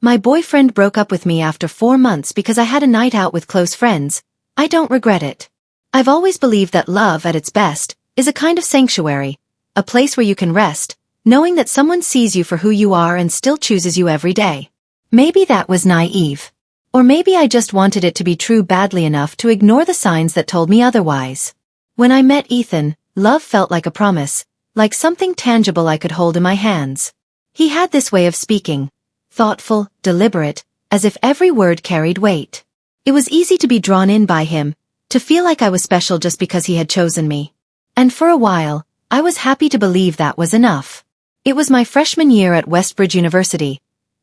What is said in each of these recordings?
My boyfriend broke up with me after 4 months because I had a night out with close friends. I don't regret it. I've always believed that love at its best is a kind of sanctuary, a place where you can rest, knowing that someone sees you for who you are and still chooses you every day. Maybe that was naive. Or maybe I just wanted it to be true badly enough to ignore the signs that told me otherwise. When I met Ethan, love felt like a promise, like something tangible I could hold in my hands. He had this way of speaking, thoughtful, deliberate, as if every word carried weight. It was easy to be drawn in by him, to feel like I was special just because he had chosen me. And for a while, I was happy to believe that was enough. It was my freshman year at Westbridge University,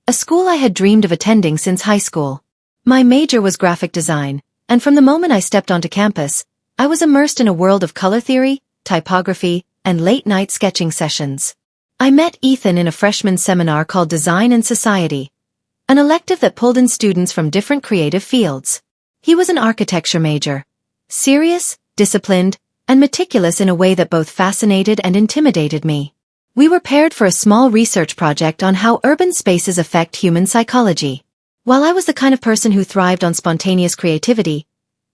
a school I had dreamed of attending since high school. My major was graphic design, and from the moment I stepped onto campus, I was immersed in a world of color theory, typography, and late-night sketching sessions. I met Ethan in a freshman seminar called Design and Society, an elective that pulled in students from different creative fields. He was an architecture major, serious, disciplined, and meticulous in a way that both fascinated and intimidated me. We were paired for a small research project on how urban spaces affect human psychology. While I was the kind of person who thrived on spontaneous creativity,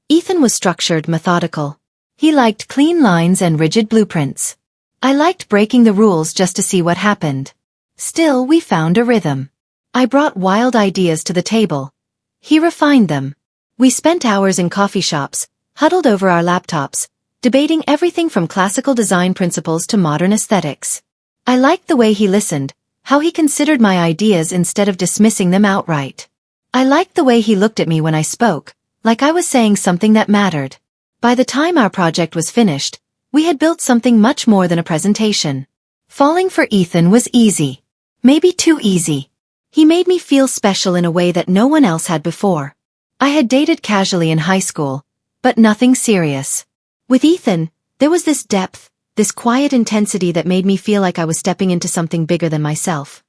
Ethan was structured, methodical. He liked clean lines and rigid blueprints. I liked breaking the rules just to see what happened. Still, we found a rhythm. I brought wild ideas to the table. He refined them. We spent hours in coffee shops, huddled over our laptops, debating everything from classical design principles to modern aesthetics. I liked the way he listened, how he considered my ideas instead of dismissing them outright. I liked the way he looked at me when I spoke, like I was saying something that mattered. By the time our project was finished, we had built something much more than a presentation. Falling for Ethan was easy. Maybe too easy. He made me feel special in a way that no one else had before. I had dated casually in high school, but nothing serious. With Ethan, there was this depth, this quiet intensity that made me feel like I was stepping into something bigger than myself.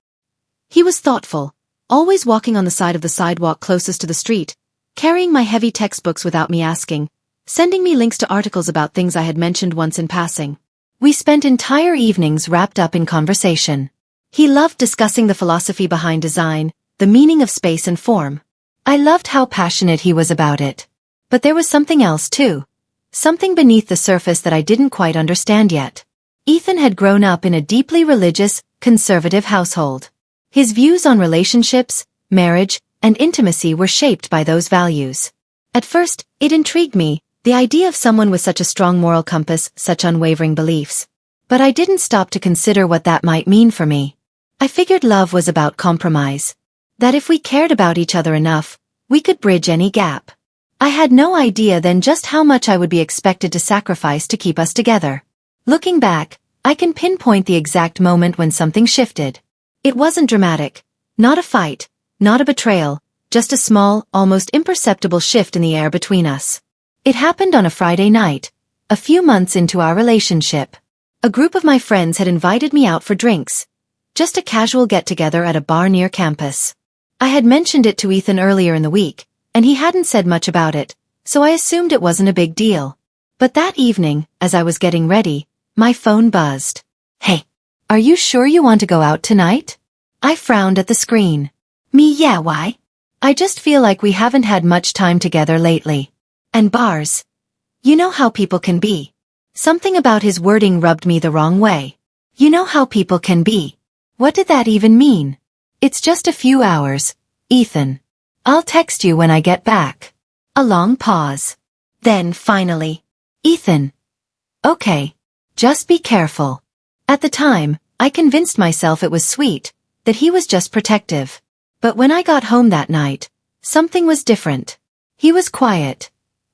He was thoughtful, always walking on the side of the sidewalk closest to the street, carrying my heavy textbooks without me asking, sending me links to articles about things I had mentioned once in passing. We spent entire evenings wrapped up in conversation. He loved discussing the philosophy behind design, the meaning of space and form. I loved how passionate he was about it. But there was something else too. Something beneath the surface that I didn't quite understand yet. Ethan had grown up in a deeply religious, conservative household. His views on relationships, marriage, and intimacy were shaped by those values. At first, it intrigued me, the idea of someone with such a strong moral compass, such unwavering beliefs. But I didn't stop to consider what that might mean for me. I figured love was about compromise. That if we cared about each other enough, we could bridge any gap. I had no idea then just how much I would be expected to sacrifice to keep us together. Looking back, I can pinpoint the exact moment when something shifted. It wasn't dramatic. Not a fight, not a betrayal, just a small, almost imperceptible shift in the air between us. It happened on a Friday night, a few months into our relationship. A group of my friends had invited me out for drinks. Just a casual get-together at a bar near campus. I had mentioned it to Ethan earlier in the week, and he hadn't said much about it, so I assumed it wasn't a big deal. But that evening, as I was getting ready, my phone buzzed. "Hey, are you sure you want to go out tonight?" I frowned at the screen. "Me, yeah, why? I just feel like we haven't had much time together lately. And bars. You know how people can be." Something about his wording rubbed me the wrong way. You know how people can be. What did that even mean? "It's just a few hours, Ethan. I'll text you when I get back." A long pause. Then, finally, "Ethan. Okay. Just be careful." At the time, I convinced myself it was sweet, that he was just protective. But when I got home that night, something was different. He was quiet.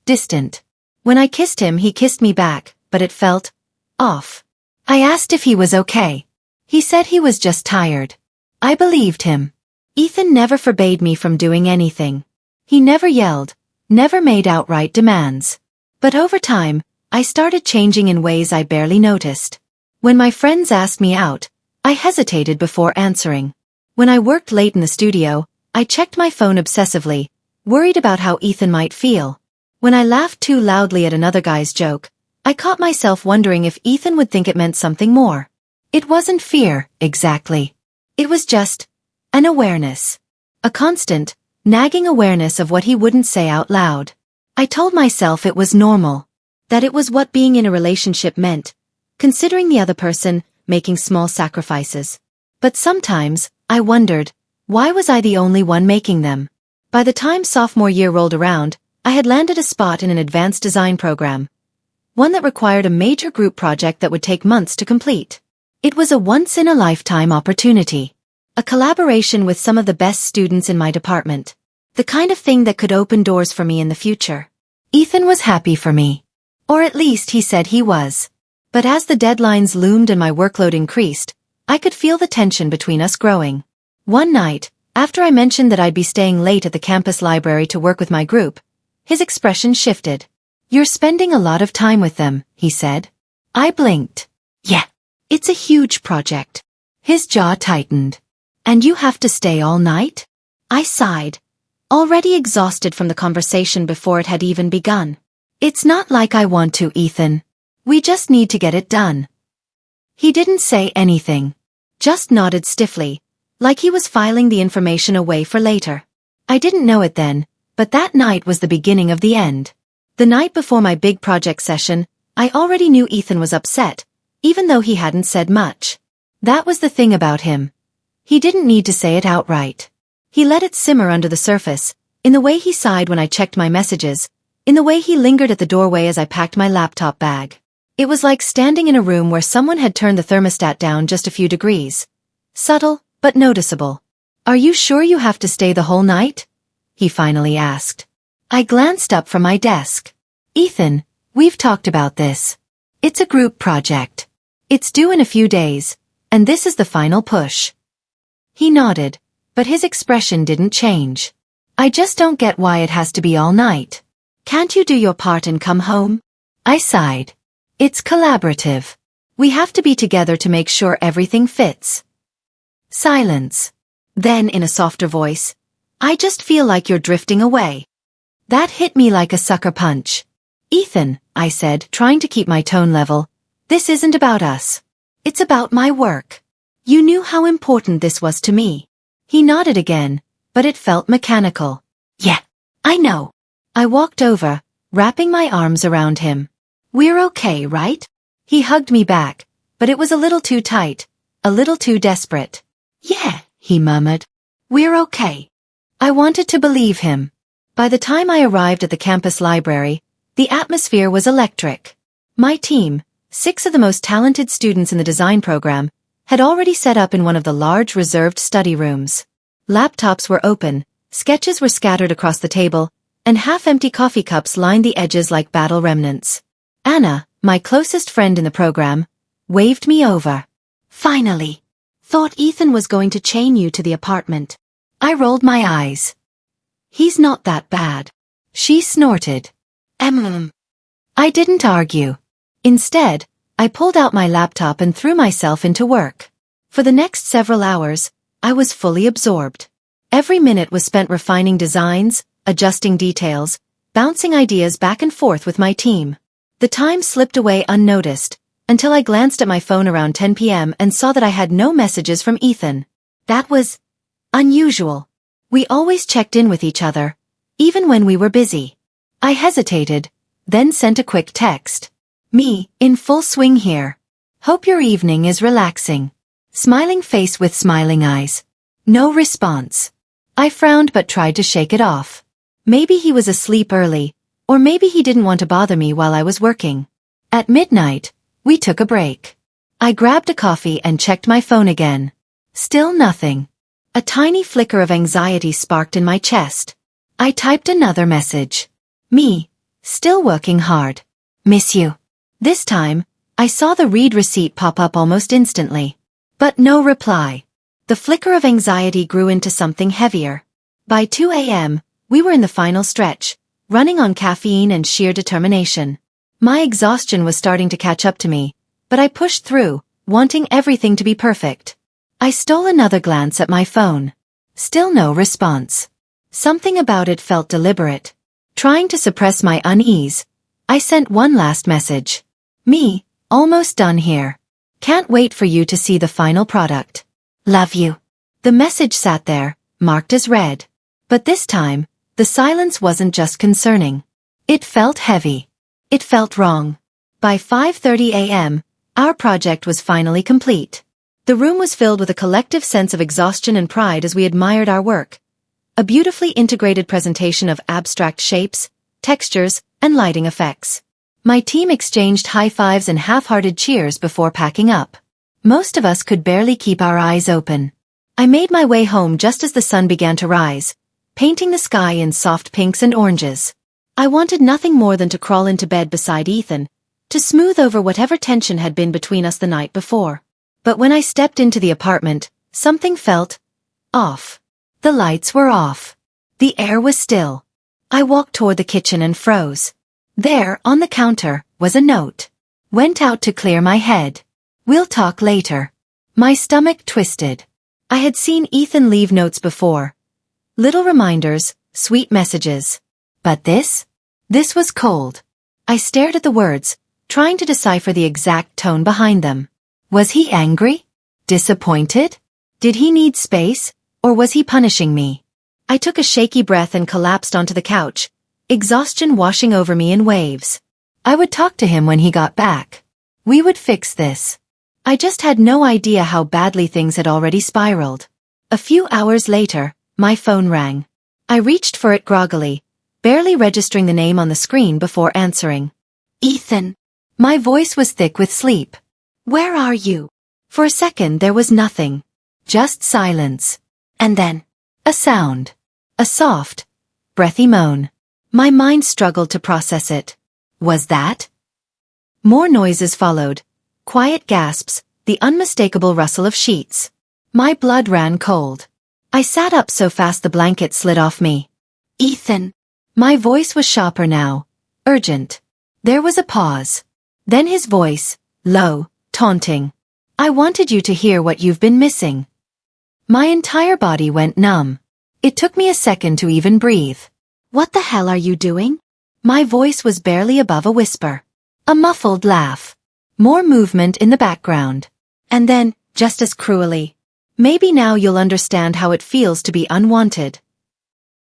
Distant. When I kissed him, he kissed me back, but it felt off. I asked if he was okay. He said he was just tired. I believed him. Ethan never forbade me from doing anything. He never yelled, never made outright demands. But over time, I started changing in ways I barely noticed. When my friends asked me out, I hesitated before answering. When I worked late in the studio, I checked my phone obsessively, worried about how Ethan might feel. When I laughed too loudly at another guy's joke, I caught myself wondering if Ethan would think it meant something more. It wasn't fear, exactly. It was just an awareness. A constant, nagging awareness of what he wouldn't say out loud. I told myself it was normal. That it was what being in a relationship meant, considering the other person, making small sacrifices. But sometimes, I wondered, why was I the only one making them? By the time sophomore year rolled around, I had landed a spot in an advanced design program. One that required a major group project that would take months to complete. It was a once-in-a-lifetime opportunity. A collaboration with some of the best students in my department. The kind of thing that could open doors for me in the future. Ethan was happy for me. Or at least he said he was. But as the deadlines loomed and my workload increased, I could feel the tension between us growing. One night, after I mentioned that I'd be staying late at the campus library to work with my group, his expression shifted. "You're spending a lot of time with them," he said. I blinked. "Yeah. It's a huge project." His jaw tightened. "And you have to stay all night?" I sighed, already exhausted from the conversation before it had even begun. "It's not like I want to, Ethan. We just need to get it done." He didn't say anything. Just nodded stiffly, like he was filing the information away for later. I didn't know it then, but that night was the beginning of the end. The night before my big project session, I already knew Ethan was upset, even though he hadn't said much. That was the thing about him. He didn't need to say it outright. He let it simmer under the surface, in the way he sighed when I checked my messages, in the way he lingered at the doorway as I packed my laptop bag. It was like standing in a room where someone had turned the thermostat down just a few degrees. Subtle, but noticeable. "Are you sure you have to stay the whole night?" he finally asked. I glanced up from my desk. "Ethan, we've talked about this. It's a group project. It's due in a few days, and this is the final push." He nodded, but his expression didn't change. "I just don't get why it has to be all night. Can't you do your part and come home?" I sighed. "It's collaborative. We have to be together to make sure everything fits." Silence. Then in a softer voice, "I just feel like you're drifting away." That hit me like a sucker punch. "Ethan," I said, trying to keep my tone level, "this isn't about us. It's about my work. You knew how important this was to me." He nodded again, but it felt mechanical. "Yeah, I know." I walked over, wrapping my arms around him. "We're okay, right?" He hugged me back, but it was a little too tight, a little too desperate. "Yeah," he murmured. "We're okay." I wanted to believe him. By the time I arrived at the campus library, the atmosphere was electric. My team, 6 of the most talented students in the design program, had already set up in one of the large reserved study rooms. Laptops were open, sketches were scattered across the table, and half-empty coffee cups lined the edges like battle remnants. Anna, my closest friend in the program, waved me over. "Finally. Thought Ethan was going to chain you to the apartment." I rolled my eyes. "He's not that bad." She snorted. I didn't argue. Instead, I pulled out my laptop and threw myself into work. For the next several hours, I was fully absorbed. Every minute was spent refining designs, adjusting details, bouncing ideas back and forth with my team. The time slipped away unnoticed, until I glanced at my phone around 10 p.m. and saw that I had no messages from Ethan. That was unusual. We always checked in with each other, even when we were busy. I hesitated, then sent a quick text. "Me, in full swing here. Hope your evening is relaxing." Smiling face with smiling eyes. No response. I frowned but tried to shake it off. Maybe he was asleep early, or maybe he didn't want to bother me while I was working. At midnight, we took a break. I grabbed a coffee and checked my phone again. Still nothing. A tiny flicker of anxiety sparked in my chest. I typed another message. "Me, still working hard. Miss you." This time, I saw the read receipt pop up almost instantly. But no reply. The flicker of anxiety grew into something heavier. By 2 a.m., we were in the final stretch, running on caffeine and sheer determination. My exhaustion was starting to catch up to me, but I pushed through, wanting everything to be perfect. I stole another glance at my phone. Still no response. Something about it felt deliberate. Trying to suppress my unease, I sent one last message. "Me, almost done here. Can't wait for you to see the final product. Love you." The message sat there, marked as read. But this time, the silence wasn't just concerning. It felt heavy. It felt wrong. By 5:30 a.m., our project was finally complete. The room was filled with a collective sense of exhaustion and pride as we admired our work. A beautifully integrated presentation of abstract shapes, textures, and lighting effects. My team exchanged high fives and half-hearted cheers before packing up. Most of us could barely keep our eyes open. I made my way home just as the sun began to rise, painting the sky in soft pinks and oranges. I wanted nothing more than to crawl into bed beside Ethan, to smooth over whatever tension had been between us the night before. But when I stepped into the apartment, something felt off. The lights were off. The air was still. I walked toward the kitchen and froze. There, on the counter, was a note. Went out to clear my head. We'll talk later. My stomach twisted. I had seen Ethan leave notes before. Little reminders, sweet messages. But this was cold. I stared at the words, trying to decipher the exact tone behind them. Was he angry? Disappointed? Did he need space, or was he punishing me? I took a shaky breath and collapsed onto the couch, exhaustion washing over me in waves. I would talk to him when he got back. We would fix this. I just had no idea how badly things had already spiraled. A few hours later, my phone rang. I reached for it groggily, barely registering the name on the screen before answering. Ethan. My voice was thick with sleep. Where are you? For a second there was nothing. Just silence. And then, a sound. A soft, breathy moan. My mind struggled to process it. Was that? More noises followed. Quiet gasps, the unmistakable rustle of sheets. My blood ran cold. I sat up so fast the blanket slid off me. Ethan. My voice was sharper now. Urgent. There was a pause. Then his voice, low, taunting. I wanted you to hear what you've been missing. My entire body went numb. It took me a second to even breathe. What the hell are you doing? My voice was barely above a whisper. A muffled laugh. More movement in the background. And then, just as cruelly. Maybe now you'll understand how it feels to be unwanted.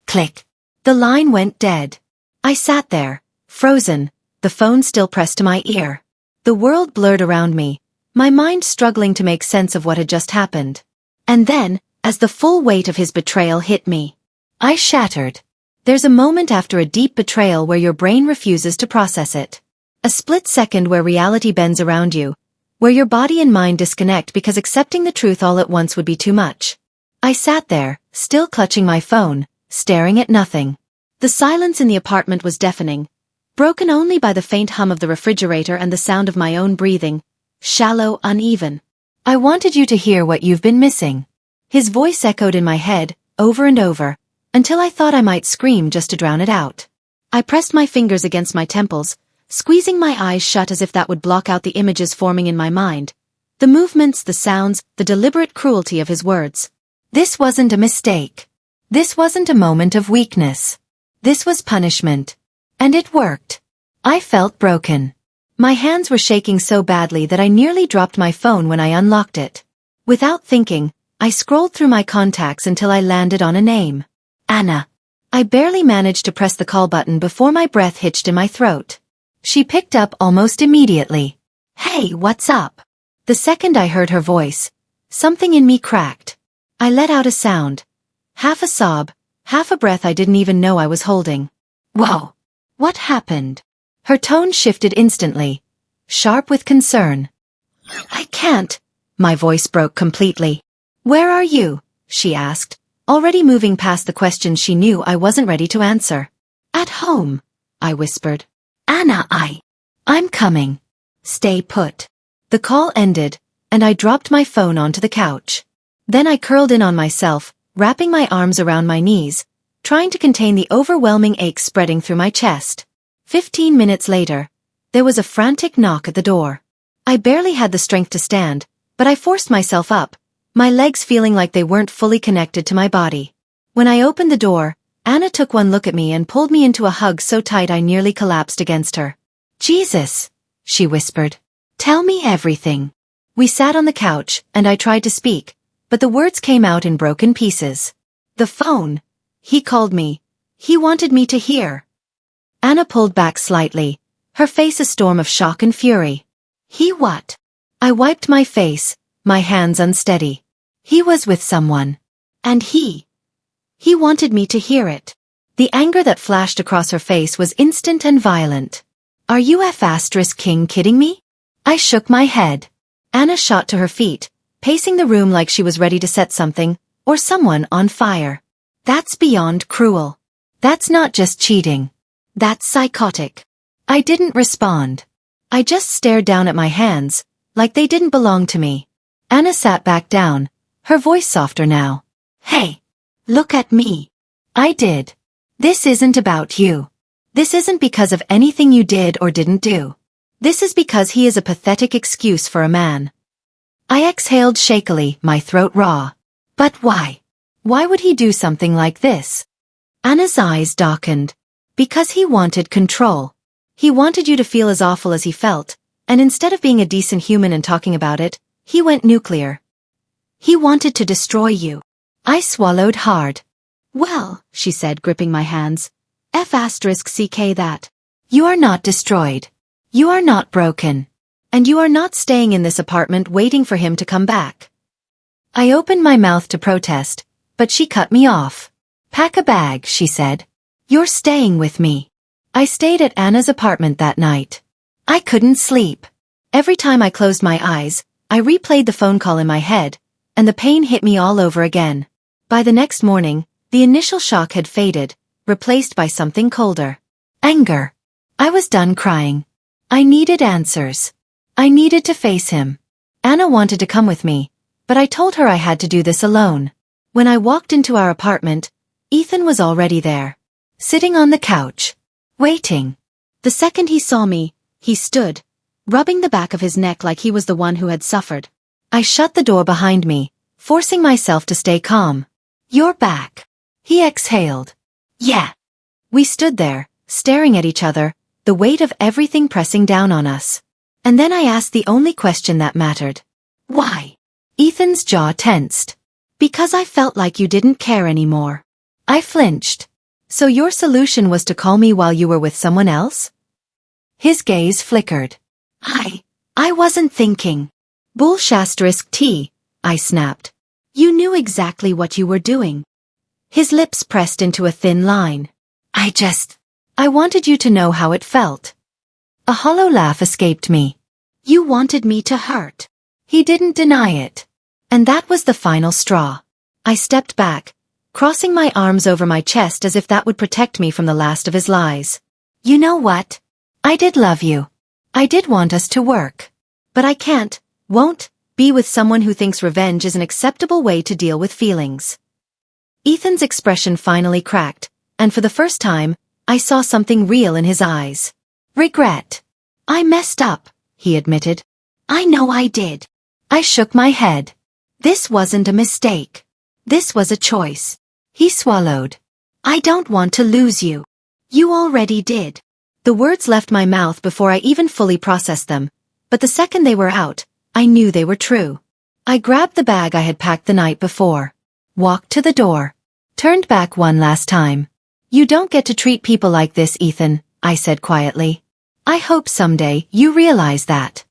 Click. The line went dead. I sat there, frozen, the phone still pressed to my ear. The world blurred around me, my mind struggling to make sense of what had just happened. And then, as the full weight of his betrayal hit me, I shattered. There's a moment after a deep betrayal where your brain refuses to process it. A split second where reality bends around you, where your body and mind disconnect because accepting the truth all at once would be too much. I sat there, still clutching my phone, staring at nothing. The silence in the apartment was deafening, broken only by the faint hum of the refrigerator and the sound of my own breathing, shallow, uneven. I wanted you to hear what you've been missing. His voice echoed in my head, over and over, until I thought I might scream just to drown it out. I pressed my fingers against my temples, squeezing my eyes shut as if that would block out the images forming in my mind. The movements, the sounds, the deliberate cruelty of his words. This wasn't a mistake. This wasn't a moment of weakness. This was punishment. And it worked. I felt broken. My hands were shaking so badly that I nearly dropped my phone when I unlocked it. Without thinking, I scrolled through my contacts until I landed on a name. Anna. I barely managed to press the call button before my breath hitched in my throat. She picked up almost immediately. Hey, what's up? The second I heard her voice, something in me cracked. I let out a sound. Half a sob, half a breath I didn't even know I was holding. Whoa. What happened? Her tone shifted instantly, sharp with concern. I can't. My voice broke completely. Where are you? She asked, already moving past the questions she knew I wasn't ready to answer. At home, I whispered. Anna, I'm coming. Stay put. The call ended, and I dropped my phone onto the couch. Then I curled in on myself, wrapping my arms around my knees, trying to contain the overwhelming ache spreading through my chest. 15 minutes later, there was a frantic knock at the door. I barely had the strength to stand, but I forced myself up, my legs feeling like they weren't fully connected to my body. When I opened the door, Anna took one look at me and pulled me into a hug so tight I nearly collapsed against her. Jesus, she whispered. Tell me everything. We sat on the couch, and I tried to speak, but the words came out in broken pieces. The phone. He called me. He wanted me to hear. Anna pulled back slightly, her face a storm of shock and fury. He what? I wiped my face, my hands unsteady. He was with someone. And he wanted me to hear it. The anger that flashed across her face was instant and violent. Are you *king kidding me? I shook my head. Anna shot to her feet, pacing the room like she was ready to set something, or someone on fire. That's beyond cruel. That's not just cheating. That's psychotic. I didn't respond. I just stared down at my hands, like they didn't belong to me. Anna sat back down, her voice softer now. Hey, look at me. I did. This isn't about you. This isn't because of anything you did or didn't do. This is because he is a pathetic excuse for a man. I exhaled shakily, my throat raw. But why? Why would he do something like this? Anna's eyes darkened. Because he wanted control. He wanted you to feel as awful as he felt, and instead of being a decent human and talking about it, he went nuclear. He wanted to destroy you. I swallowed hard. Well, she said, gripping my hands, *ck that. You are not destroyed. You are not broken. And you are not staying in this apartment waiting for him to come back. I opened my mouth to protest, but she cut me off. Pack a bag, she said. You're staying with me. I stayed at Anna's apartment that night. I couldn't sleep. Every time I closed my eyes, I replayed the phone call in my head, and the pain hit me all over again. By the next morning, the initial shock had faded, replaced by something colder. Anger. I was done crying. I needed answers. I needed to face him. Anna wanted to come with me, but I told her I had to do this alone. When I walked into our apartment, Ethan was already there. Sitting on the couch. Waiting. The second he saw me, he stood, rubbing the back of his neck like he was the one who had suffered. I shut the door behind me, forcing myself to stay calm. You're back. He exhaled. Yeah. We stood there, staring at each other, the weight of everything pressing down on us. And then I asked the only question that mattered. Why? Ethan's jaw tensed. Because I felt like you didn't care anymore. I flinched. So your solution was to call me while you were with someone else? His gaze flickered. I wasn't thinking. *T, I snapped. You knew exactly what you were doing. His lips pressed into a thin line. I wanted you to know how it felt. A hollow laugh escaped me. You wanted me to hurt. He didn't deny it. And that was the final straw. I stepped back, crossing my arms over my chest as if that would protect me from the last of his lies. You know what? I did love you. I did want us to work. But I won't, be with someone who thinks revenge is an acceptable way to deal with feelings. Ethan's expression finally cracked, and for the first time, I saw something real in his eyes. Regret. I messed up, he admitted. I know I did. I shook my head. This wasn't a mistake. This was a choice. He swallowed. I don't want to lose you. You already did. The words left my mouth before I even fully processed them, but the second they were out, I knew they were true. I grabbed the bag I had packed the night before, walked to the door, turned back one last time. You don't get to treat people like this, Ethan, I said quietly. I hope someday you realize that.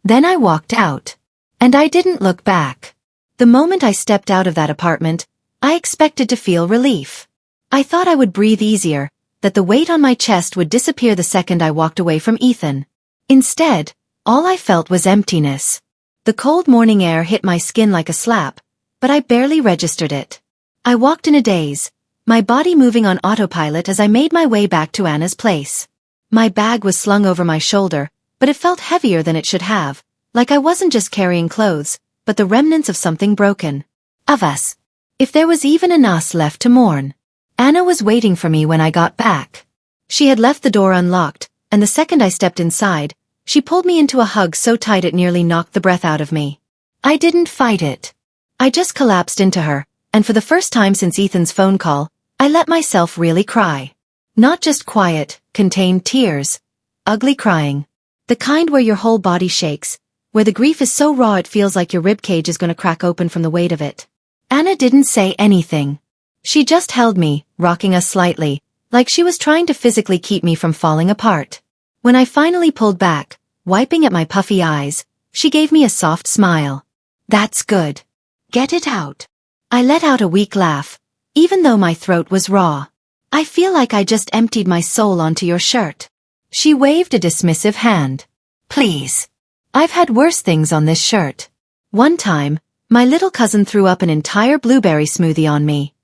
Then I walked out. And I didn't look back. The moment I stepped out of that apartment, I expected to feel relief. I thought I would breathe easier, that the weight on my chest would disappear the second I walked away from Ethan. Instead, all I felt was emptiness. The cold morning air hit my skin like a slap, but I barely registered it. I walked in a daze, my body moving on autopilot as I made my way back to Anna's place. My bag was slung over my shoulder, but it felt heavier than it should have, like I wasn't just carrying clothes, but the remnants of something broken. Of us. If there was even an us left to mourn. Anna was waiting for me when I got back. She had left the door unlocked, and the second I stepped inside, she pulled me into a hug so tight it nearly knocked the breath out of me. I didn't fight it. I just collapsed into her, and for the first time since Ethan's phone call, I let myself really cry. Not just quiet, contained tears. Ugly crying. The kind where your whole body shakes, where the grief is so raw it feels like your ribcage is going to crack open from the weight of it. Anna didn't say anything. She just held me, rocking us slightly, like she was trying to physically keep me from falling apart. When I finally pulled back, wiping at my puffy eyes, she gave me a soft smile. That's good. Get it out. I let out a weak laugh, even though my throat was raw. I feel like I just emptied my soul onto your shirt. She waved a dismissive hand. Please. I've had worse things on this shirt. One time, my little cousin threw up an entire blueberry smoothie on me.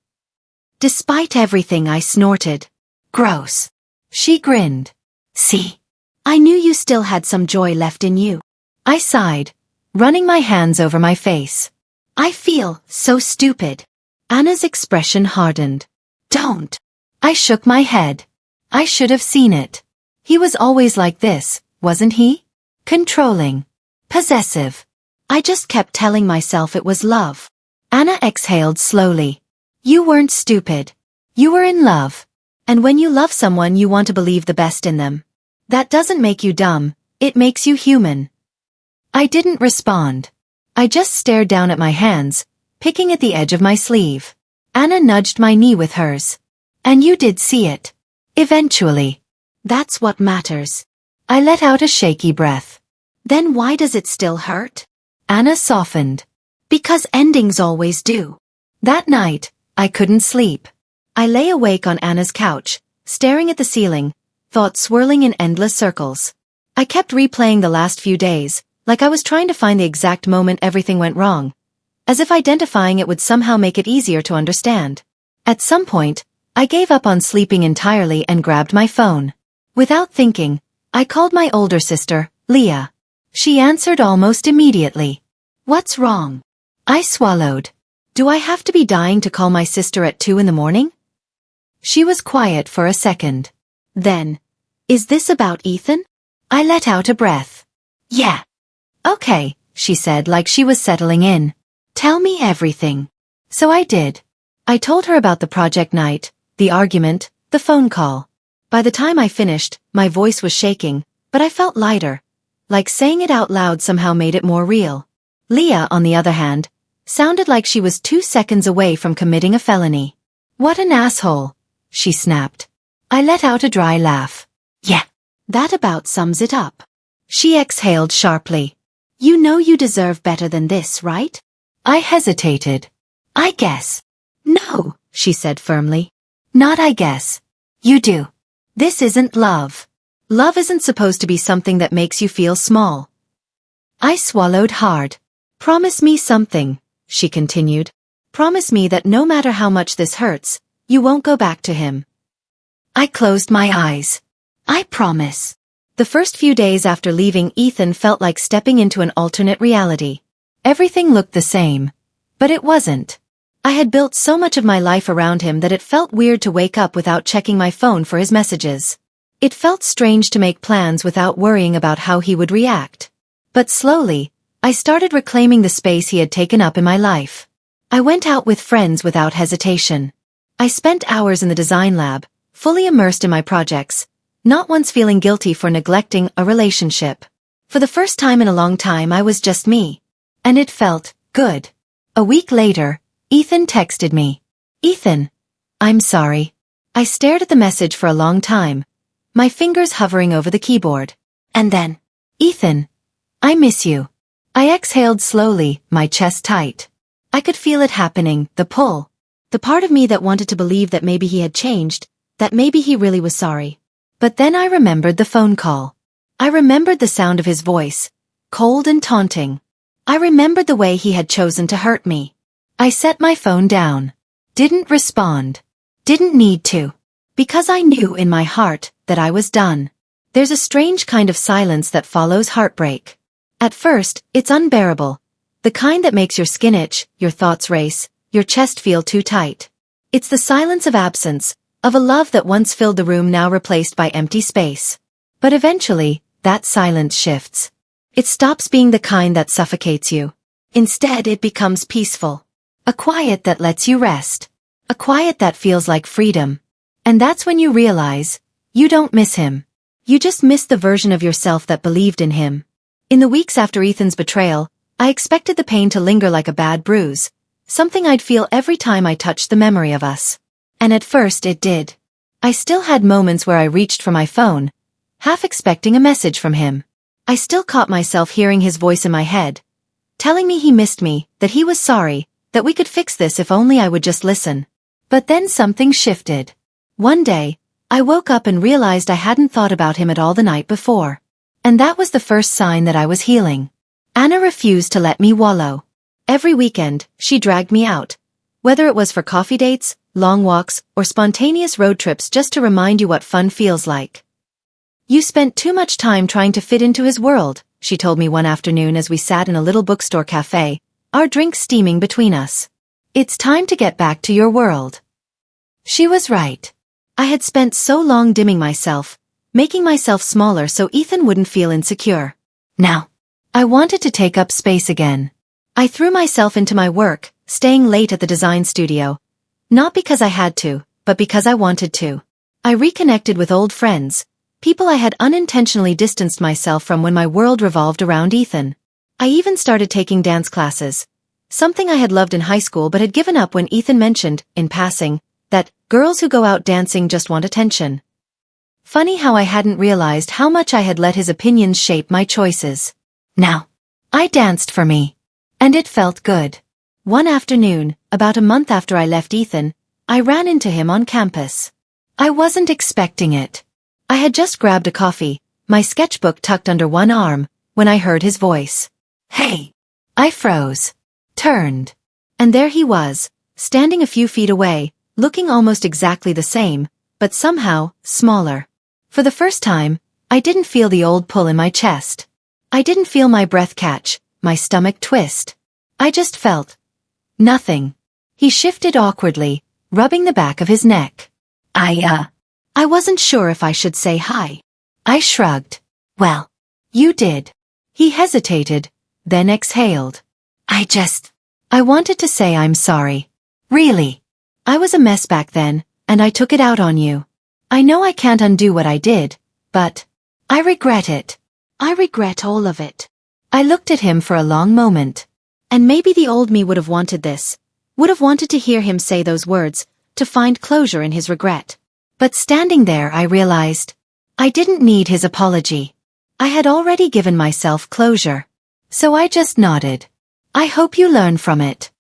Despite everything, I snorted. Gross. She grinned. See? I knew you still had some joy left in you. I sighed, running my hands over my face. I feel so stupid. Anna's expression hardened. Don't. I shook my head. I should have seen it. He was always like this, wasn't he? Controlling. Possessive. I just kept telling myself it was love. Anna exhaled slowly. You weren't stupid. You were in love. And when you love someone, you want to believe the best in them. That doesn't make you dumb, it makes you human. I didn't respond. I just stared down at my hands, picking at the edge of my sleeve. Anna nudged my knee with hers. And you did see it. Eventually. That's what matters. I let out a shaky breath. Then why does it still hurt? Anna softened. Because endings always do. That night, I couldn't sleep. I lay awake on Anna's couch, staring at the ceiling, thoughts swirling in endless circles. I kept replaying the last few days, like I was trying to find the exact moment everything went wrong, as if identifying it would somehow make it easier to understand. At some point, I gave up on sleeping entirely and grabbed my phone. Without thinking, I called my older sister, Leah. She answered almost immediately. What's wrong? I swallowed. Do I have to be dying to call my sister at 2 in the morning? She was quiet for a second. Then, is this about Ethan? I let out a breath. Yeah. Okay, she said like she was settling in. Tell me everything. So I did. I told her about the project night, the argument, the phone call. By the time I finished, my voice was shaking, but I felt lighter. Like saying it out loud somehow made it more real. Leah, on the other hand, sounded like she was 2 seconds away from committing a felony. What an asshole, she snapped. I let out a dry laugh. Yeah, that about sums it up. She exhaled sharply. You know you deserve better than this, right? I hesitated. I guess. No, she said firmly. Not I guess. You do. This isn't love. Love isn't supposed to be something that makes you feel small. I swallowed hard. Promise me something, she continued. Promise me that no matter how much this hurts, you won't go back to him. I closed my eyes. I promise. The first few days after leaving Ethan felt like stepping into an alternate reality. Everything looked the same. But it wasn't. I had built so much of my life around him that it felt weird to wake up without checking my phone for his messages. It felt strange to make plans without worrying about how he would react. But slowly, I started reclaiming the space he had taken up in my life. I went out with friends without hesitation. I spent hours in the design lab, fully immersed in my projects, not once feeling guilty for neglecting a relationship. For the first time in a long time I was just me. And it felt good. A week later, Ethan texted me. Ethan. I'm sorry. I stared at the message for a long time, my fingers hovering over the keyboard. And then, Ethan. I miss you. I exhaled slowly, my chest tight. I could feel it happening, the pull. The part of me that wanted to believe that maybe he had changed, that maybe he really was sorry. But then I remembered the phone call. I remembered the sound of his voice, cold and taunting. I remembered the way he had chosen to hurt me. I set my phone down. Didn't respond. Didn't need to. Because I knew in my heart that I was done. There's a strange kind of silence that follows heartbreak. At first, it's unbearable. The kind that makes your skin itch, your thoughts race, your chest feel too tight. It's the silence of absence, of a love that once filled the room now replaced by empty space. But eventually, that silence shifts. It stops being the kind that suffocates you. Instead, it becomes peaceful. A quiet that lets you rest. A quiet that feels like freedom. And that's when you realize, you don't miss him. You just miss the version of yourself that believed in him. In the weeks after Ethan's betrayal, I expected the pain to linger like a bad bruise, something I'd feel every time I touched the memory of us. And at first it did. I still had moments where I reached for my phone, half expecting a message from him. I still caught myself hearing his voice in my head, telling me he missed me, that he was sorry, that we could fix this if only I would just listen. But then something shifted. One day, I woke up and realized I hadn't thought about him at all the night before. And that was the first sign that I was healing. Anna refused to let me wallow. Every weekend, she dragged me out. Whether it was for coffee dates, long walks, or spontaneous road trips just to remind you what fun feels like. You spent too much time trying to fit into his world, she told me one afternoon as we sat in a little bookstore cafe, our drinks steaming between us. It's time to get back to your world. She was right. I had spent so long dimming myself, making myself smaller so Ethan wouldn't feel insecure. Now, I wanted to take up space again. I threw myself into my work, staying late at the design studio. Not because I had to, but because I wanted to. I reconnected with old friends, people I had unintentionally distanced myself from when my world revolved around Ethan. I even started taking dance classes, something I had loved in high school but had given up when Ethan mentioned, in passing, that girls who go out dancing just want attention. Funny how I hadn't realized how much I had let his opinions shape my choices. Now, I danced for me. And it felt good. One afternoon, about a month after I left Ethan, I ran into him on campus. I wasn't expecting it. I had just grabbed a coffee, my sketchbook tucked under one arm, when I heard his voice. Hey! I froze. Turned. And there he was, standing a few feet away, looking almost exactly the same, but somehow, smaller. For the first time, I didn't feel the old pull in my chest. I didn't feel my breath catch, my stomach twist. I just felt nothing. He shifted awkwardly, rubbing the back of his neck. I wasn't sure if I should say hi. I shrugged. Well, you did. He hesitated, then exhaled. I wanted to say I'm sorry. Really. I was a mess back then, and I took it out on you. I know I can't undo what I did, but I regret it. I regret all of it. I looked at him for a long moment. And maybe the old me would have wanted this, would have wanted to hear him say those words, to find closure in his regret. But standing there I realized, I didn't need his apology. I had already given myself closure. So I just nodded. I hope you learn from it.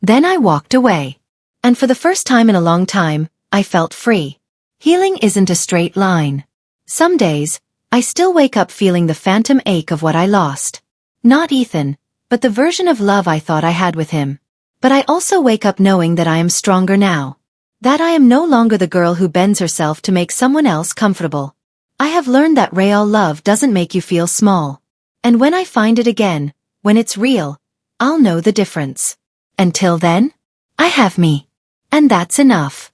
Then I walked away. And for the first time in a long time, I felt free. Healing isn't a straight line. Some days, I still wake up feeling the phantom ache of what I lost. Not Ethan, but the version of love I thought I had with him. But I also wake up knowing that I am stronger now. That I am no longer the girl who bends herself to make someone else comfortable. I have learned that real love doesn't make you feel small. And when I find it again, when it's real, I'll know the difference. Until then, I have me. And that's enough.